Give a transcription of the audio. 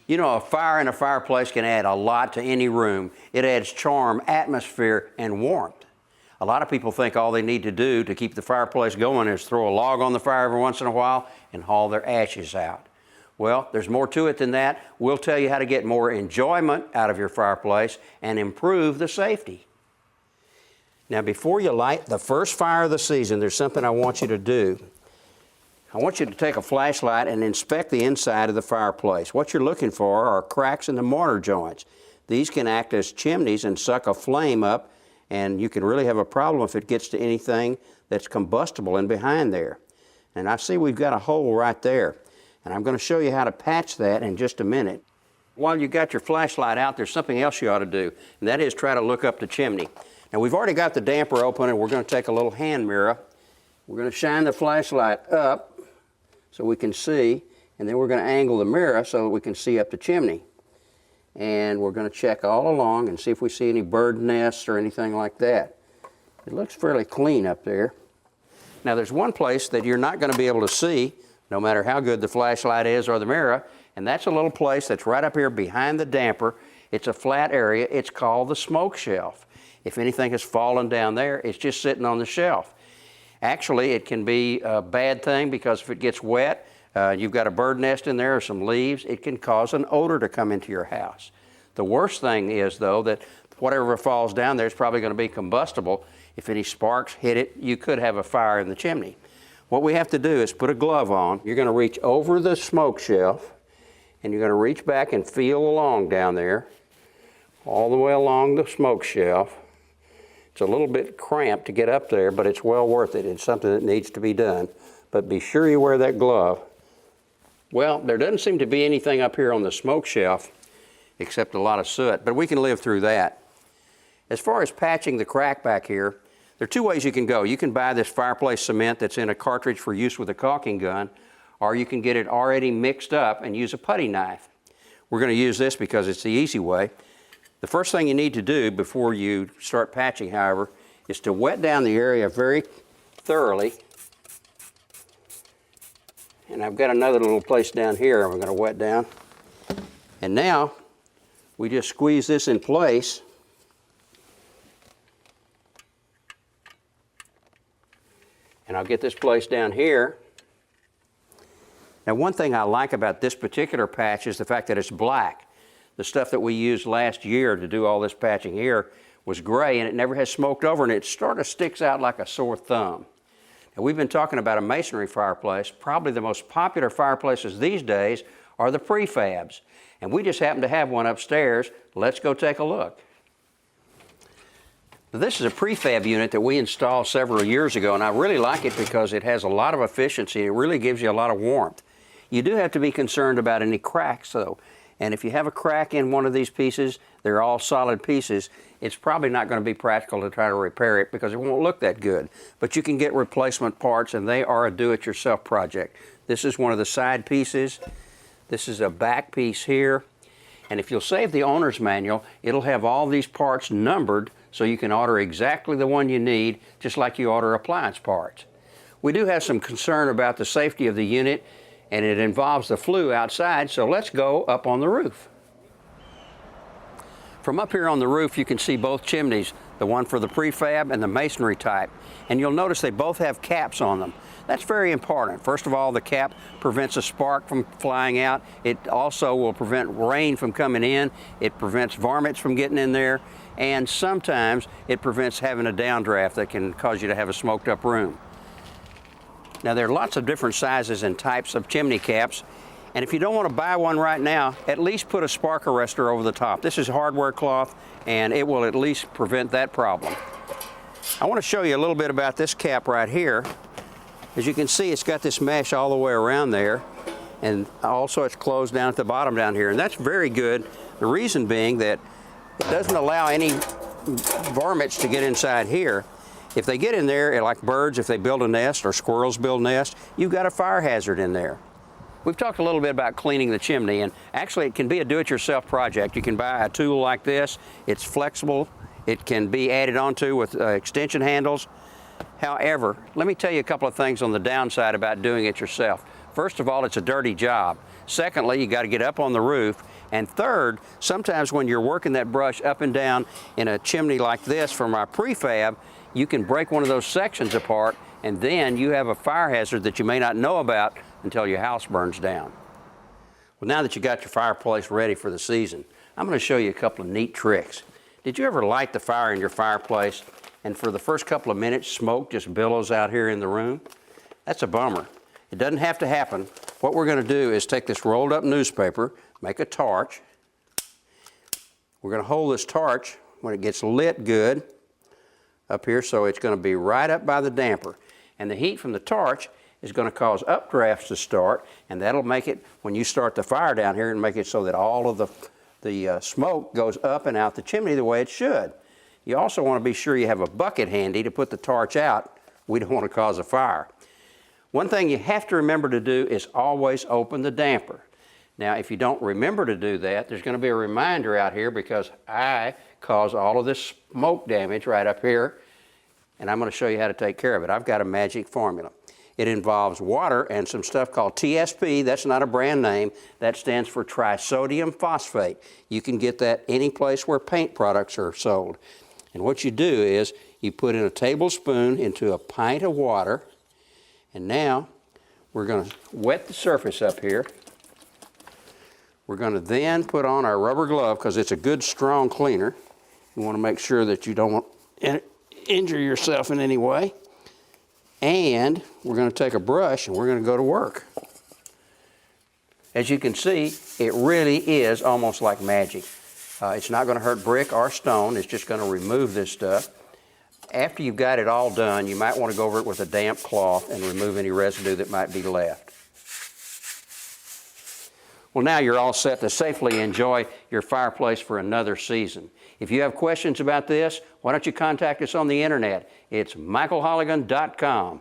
You know, a fire in a fireplace can add a lot to any room. It adds charm, atmosphere, and warmth. A lot of people think all they need to do to keep the fireplace going is throw a log on the fire every once in a while and haul their ashes out. Well, there's more to it than that. We'll tell you how to get more enjoyment out of your fireplace and improve the safety. Now, before you light the first fire of the season, there's something I want you to do. I want you to take a flashlight and inspect the inside of the fireplace. What you're looking for are cracks in the mortar joints. These can act as chimneys and suck a flame up, and you can really have a problem if it gets to anything that's combustible in behind there. And I see we've got a hole right there, and I'm going to show you how to patch that in just a minute. While you got your flashlight out, there's something else you ought to do, and that is try to look up the chimney. Now, we've already got the damper open, and we're going to take a little hand mirror. We're going to shine the flashlight up so we can see, and then we're going to angle the mirror so that we can see up the chimney. And we're going to check all along and see if we see any bird nests or anything like that. It looks fairly clean up there. Now, there's one place that you're not going to be able to see, no matter how good the flashlight is or the mirror, and that's a little place that's right up here behind the damper. It's a flat area. It's called the smoke shelf. If anything has fallen down there, it's just sitting on the shelf. Actually, it can be a bad thing because if it gets wet, you've got a bird nest in there or some leaves, it can cause an odor to come into your house. The worst thing is, though, that whatever falls down there is probably going to be combustible. If any sparks hit it, you could have a fire in the chimney. What we have to do is put a glove on. You're going to reach over the smoke shelf, and you're going to reach back and feel along down there, all the way along the smoke shelf. It's a little bit cramped to get up there, but it's well worth it. It's something that needs to be done. But be sure you wear that glove. Well, there doesn't seem to be anything up here on the smoke shelf except a lot of soot, but we can live through that. As far as patching the crack back here, there are two ways you can go. You can buy this fireplace cement that's in a cartridge for use with a caulking gun, or you can get it already mixed up and use a putty knife. We're going to use this because it's the easy way. The first thing you need to do before you start patching, however, is to wet down the area very thoroughly. And I've got another little place down here I'm going to wet down. And now we just squeeze this in place. And I'll get this place down here. Now, one thing I like about this particular patch is the fact that it's black. The stuff that we used last year to do all this patching here was gray, and it never has smoked over, and it sort of sticks out like a sore thumb. Now, we've been talking about a masonry fireplace. Probably the most popular fireplaces these days are the prefabs, and we just happen to have one upstairs. Let's go take a look. Now, this is a prefab unit that we installed several years ago, and I really like it because it has a lot of efficiency. It really gives you a lot of warmth. You do have to be concerned about any cracks, though. And if you have a crack in one of these pieces, they're all solid pieces, it's probably not going to be practical to try to repair it because it won't look that good. But you can get replacement parts, and they are a do-it-yourself project. This is one of the side pieces. This is a back piece here. And if you'll save the owner's manual, it'll have all these parts numbered so you can order exactly the one you need, just like you order appliance parts. We do have some concern about the safety of the unit, and it involves the flue outside, so let's go up on the roof. From up here on the roof, you can see both chimneys, the one for the prefab and the masonry type. And you'll notice they both have caps on them. That's very important. First of all, the cap prevents a spark from flying out. It also will prevent rain from coming in. It prevents varmints from getting in there. And sometimes it prevents having a downdraft that can cause you to have a smoked up room. Now, there are lots of different sizes and types of chimney caps, and if you don't want to buy one right now, at least put a spark arrestor over the top. This is hardware cloth, and it will at least prevent that problem. I want to show you a little bit about this cap right here. As you can see, it's got this mesh all the way around there, and also it's closed down at the bottom down here, and that's very good. The reason being that it doesn't allow any varmints to get inside here. If they get in there, like birds, if they build a nest or squirrels build nests, you've got a fire hazard in there. We've talked a little bit about cleaning the chimney, and actually it can be a do-it-yourself project. You can buy a tool like this. It's flexible. It can be added onto with extension handles. However, let me tell you a couple of things on the downside about doing it yourself. First of all, it's a dirty job. Secondly, you got to get up on the roof. And third, sometimes when you're working that brush up and down in a chimney like this from our prefab, you can break one of those sections apart, and then you have a fire hazard that you may not know about until your house burns down. Well, now that you got your fireplace ready for the season, I'm going to show you a couple of neat tricks. Did you ever light the fire in your fireplace and for the first couple of minutes smoke just billows out here in the room? That's a bummer. It doesn't have to happen. What we're going to do is take this rolled up newspaper, make a torch. We're going to hold this torch when it gets lit good up here, so it's going to be right up by the damper. And the heat from the torch is going to cause updrafts to start, and that'll make it, when you start the fire down here, and make it so that all of the smoke goes up and out the chimney the way it should. You also want to be sure you have a bucket handy to put the torch out. We don't want to cause a fire. One thing you have to remember to do is always open the damper. Now, if you don't remember to do that, there's going to be a reminder out here because I caused all of this smoke damage right up here, and I'm going to show you how to take care of it. I've got a magic formula. It involves water and some stuff called TSP. That's not a brand name. That stands for trisodium phosphate. You can get that any place where paint products are sold. And what you do is you put in a tablespoon into a pint of water, and now we're going to wet the surface up here. We're going to then put on our rubber glove because it's a good strong cleaner. You want to make sure that you don't want to injure yourself in any way. And we're going to take a brush and we're going to go to work. As you can see, it really is almost like magic. It's not going to hurt brick or stone. It's just going to remove this stuff. After you've got it all done, you might want to go over it with a damp cloth and remove any residue that might be left. Well, now you're all set to safely enjoy your fireplace for another season. If you have questions about this, why don't you contact us on the internet? It's michaelholligan.com.